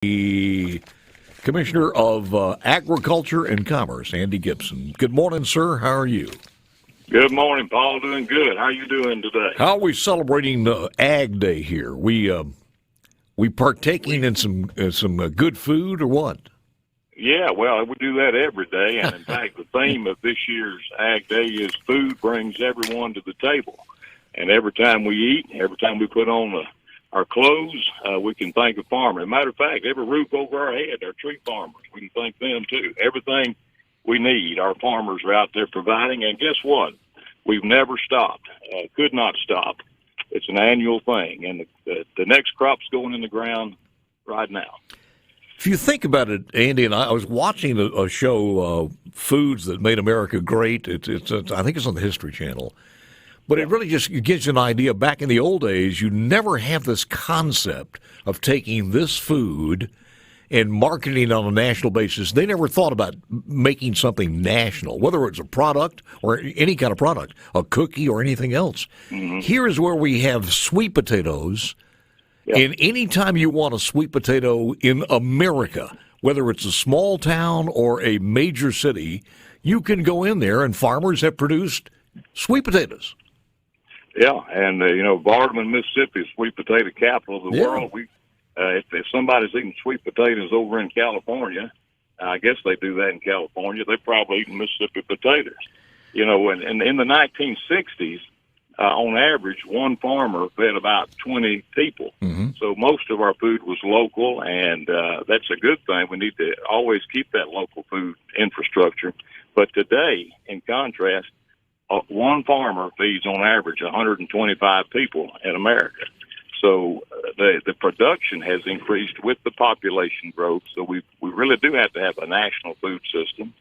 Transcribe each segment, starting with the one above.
the Commissioner of Agriculture and Commerce, Andy Gipson. Good morning, sir. How are you? Good morning, Paul. Doing good. How are you doing today? How are we celebrating Ag Day here? We partaking in some good food or what? Yeah, well, we do that every day, and in fact, the theme of this year's Ag Day is food brings everyone to the table. And every time we eat, every time we put on our clothes, we can thank a farmer. As a matter of fact, every roof over our head, our tree farmers, we can thank them too. Everything we need, our farmers are out there providing, and guess what? We've never stopped, could not stop. It's an annual thing, and the next crop's going in the ground right now. If you think about it, Andy, and I was watching a show, Foods That Made America Great. I think it's on the History Channel. But it really just gives you an idea. Back in the old days, you never have this concept of taking this food and marketing on a national basis. They never thought about making something national, whether it's a product or any kind of product, a cookie or anything else. Mm-hmm. Here is where we have sweet potatoes. Yep. And any time you want a sweet potato in America, whether it's a small town or a major city, you can go in there and farmers have produced sweet potatoes. Yeah, and Vardaman, Mississippi is sweet potato capital of the world. If somebody's eating sweet potatoes over in California, I guess they do that in California, they're probably eating Mississippi potatoes. And in the 1960s, on average, one farmer fed about 20 people. Mm-hmm. So most of our food was local, and that's a good thing. We need to always keep that local food infrastructure. But today, in contrast, one farmer feeds on average 125 people in America. So the production has increased with the population growth. So we really do have to have a national food system.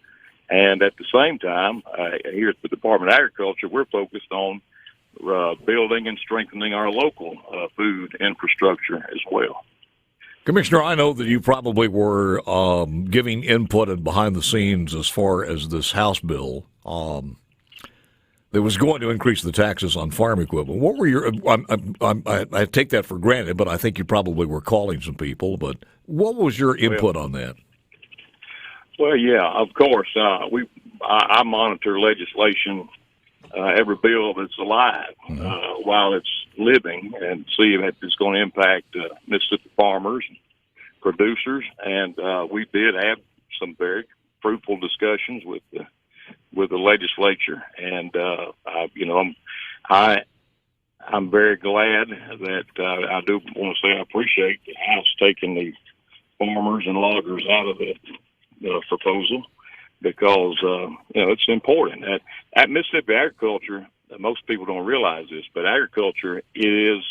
And at the same time, here at the Department of Agriculture, we're focused on building and strengthening our local food infrastructure as well. Commissioner, I know that you probably were giving input and behind the scenes as far as this House bill that was going to increase the taxes on farm equipment. What were your? I take that for granted, but I think you probably were calling some people. But what was your input on that? Well, yeah, of course. I monitor legislation, every bill that's alive while it's living, and see if it's going to impact Mississippi farmers and producers. And we did have some very fruitful discussions with the legislature, and I'm very glad that I do want to say I appreciate the House taking the farmers and loggers out of the proposal, because it's important. At Mississippi Agriculture, most people don't realize this, but agriculture is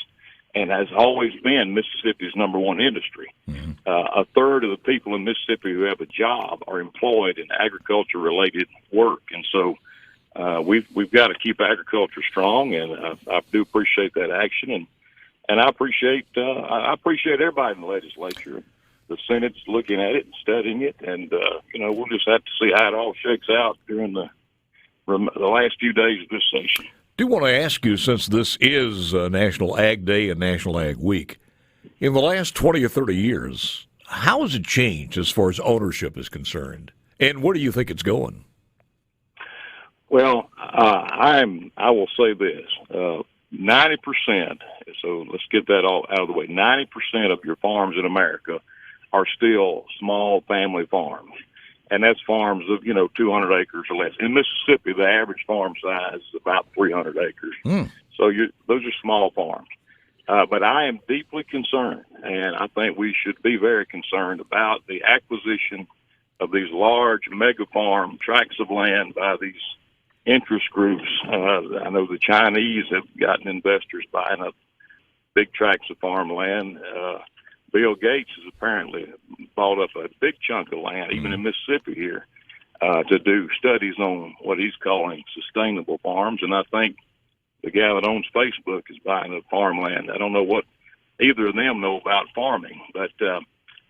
and has always been Mississippi's number one industry. Mm-hmm. A third of the people in Mississippi who have a job are employed in agriculture-related work, and so we've got to keep agriculture strong. And I do appreciate that action, and I appreciate everybody in the legislature. The Senate's looking at it and studying it, and we'll just have to see how it all shakes out during the last few days of this session. I do want to ask you, since this is National Ag Day and National Ag Week, in the last 20 or 30 years, how has it changed as far as ownership is concerned? And where do you think it's going? Well, I will say this, 90%, so let's get that all out of the way, 90% of your farms in America are still small family farms. And that's farms of, 200 acres or less. In Mississippi, the average farm size is about 300 acres. Mm. So those are small farms. But I am deeply concerned, and I think we should be very concerned about the acquisition of these large mega farm tracts of land by these interest groups. I know the Chinese have gotten investors buying up big tracts of farmland. Bill Gates has apparently bought up a big chunk of land, even in Mississippi here, to do studies on what he's calling sustainable farms. And I think the guy that owns Facebook is buying up farmland. I don't know what either of them know about farming, but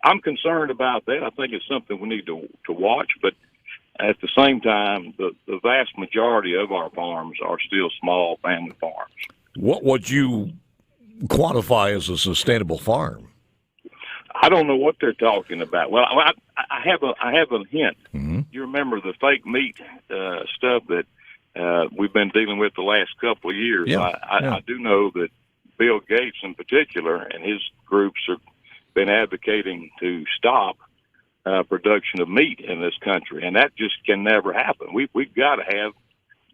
I'm concerned about that. I think it's something we need to watch. But at the same time, the vast majority of our farms are still small family farms. What would you quantify as a sustainable farm? I don't know what they're talking about. Well, I have a hint. Mm-hmm. You remember the fake meat stuff that we've been dealing with the last couple of years? Yeah. I do know that Bill Gates in particular and his groups have been advocating to stop production of meat in this country, and that just can never happen. We've got to have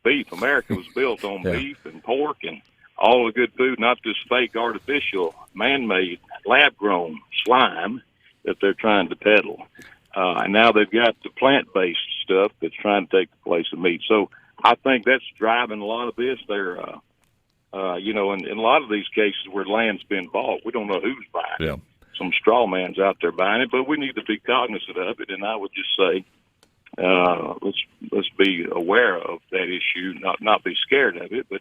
beef. America was built on beef and pork and all the good food, not this fake, artificial, man-made, lab-grown slime that they're trying to peddle. And now they've got the plant-based stuff that's trying to take the place of meat. So I think that's driving a lot of this. They're, in a lot of these cases where land's been bought, we don't know who's buying it. Yeah. Some straw man's out there buying it, but we need to be cognizant of it. And I would just say, let's be aware of that issue, not be scared of it, but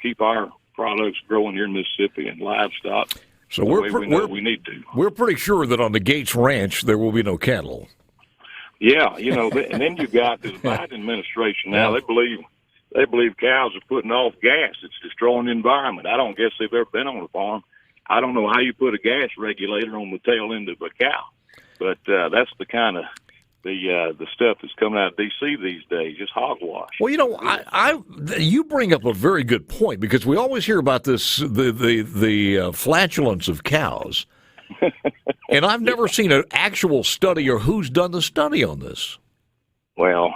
keep our products growing here in Mississippi and livestock. So we need to. We're pretty sure that on the Gates Ranch there will be no cattle. Yeah, and then you got this Biden administration now. They believe cows are putting off gas. It's destroying the environment. I don't guess they've ever been on a farm. I don't know how you put a gas regulator on the tail end of a cow, but that's the kind of the stuff that's coming out of D.C. these days, just hogwash. Well, you bring up a very good point because we always hear about this the flatulence of cows, and I've never seen an actual study or who's done the study on this. Well,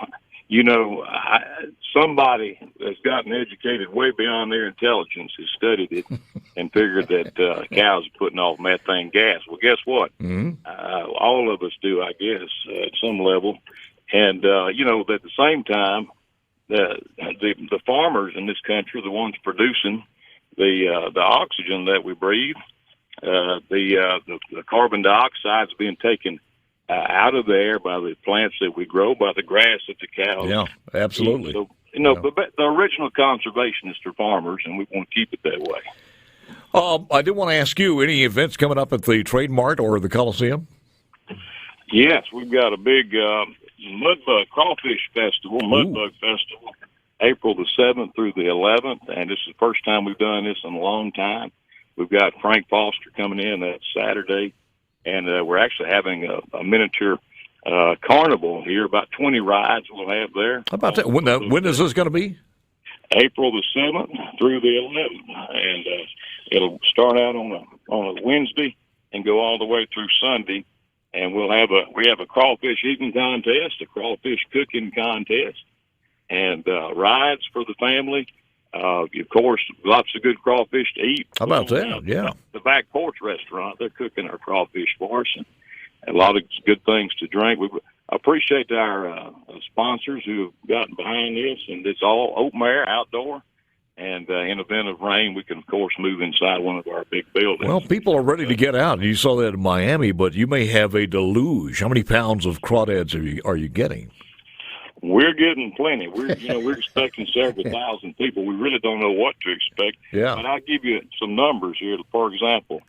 somebody that's gotten educated way beyond their intelligence has studied it and figured that cows are putting off methane gas. Well, guess what? Mm-hmm. All of us do, I guess, at some level. And, at the same time, the farmers in this country are the ones producing the oxygen that we breathe. The carbon dioxide is being taken out of the air by the plants that we grow, by the grass that the cows. Yeah, absolutely. So, but the original conservationists are farmers, and we want to keep it that way. I did want to ask you, any events coming up at the Trade Mart or the Coliseum? Yes, we've got a big Mudbug Crawfish Festival, Mudbug Festival, April the 7th through the 11th, and this is the first time we've done this in a long time. We've got Frank Foster coming in that Saturday, and we're actually having a miniature carnival here, about 20 rides we'll have there. How about that? When is this going to be? April the 7th through the 11th, and it'll start out on a Wednesday and go all the way through Sunday. And we have a crawfish eating contest, a crawfish cooking contest, and rides for the family. Of course, lots of good crawfish to eat. How about that? Yeah. The Back Porch Restaurant, they're cooking our crawfish for us, and a lot of good things to drink. We appreciate our sponsors who have gotten behind this, and it's all open air, outdoor. And in event of rain, we can, of course, move inside one of our big buildings. Well, people are ready to get out. You saw that in Miami, but you may have a deluge. How many pounds of crawdads are you getting? We're getting plenty. We're expecting several thousand people. We really don't know what to expect. Yeah. But I'll give you some numbers here. For example,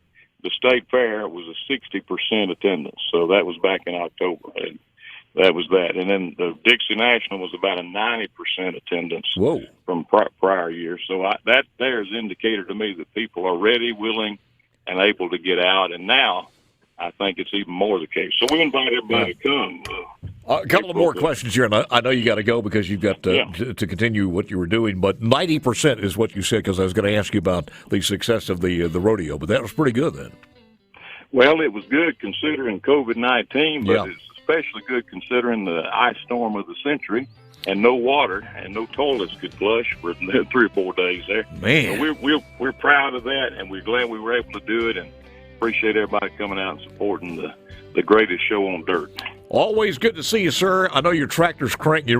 the State Fair was a 60% attendance, so that was back in October. And that was that. And then the Dixie National was about a 90% attendance. Whoa. From prior years. So that there is an indicator to me that people are ready, willing, and able to get out. And now I think it's even more the case. So we invite everybody to come. A couple of more questions here, and I know you got to go because you've got to continue what you were doing. But 90% is what you said, because I was going to ask you about the success of the rodeo. But that was pretty good then. Well, it was good considering COVID-19, but it's especially good considering the ice storm of the century and no water and no toilets could flush for 3 or 4 days there. Man, so we're proud of that, and we're glad we were able to do it, and appreciate everybody coming out and supporting the greatest show on dirt. Always good to see you, sir. I know your tractor's cranking you.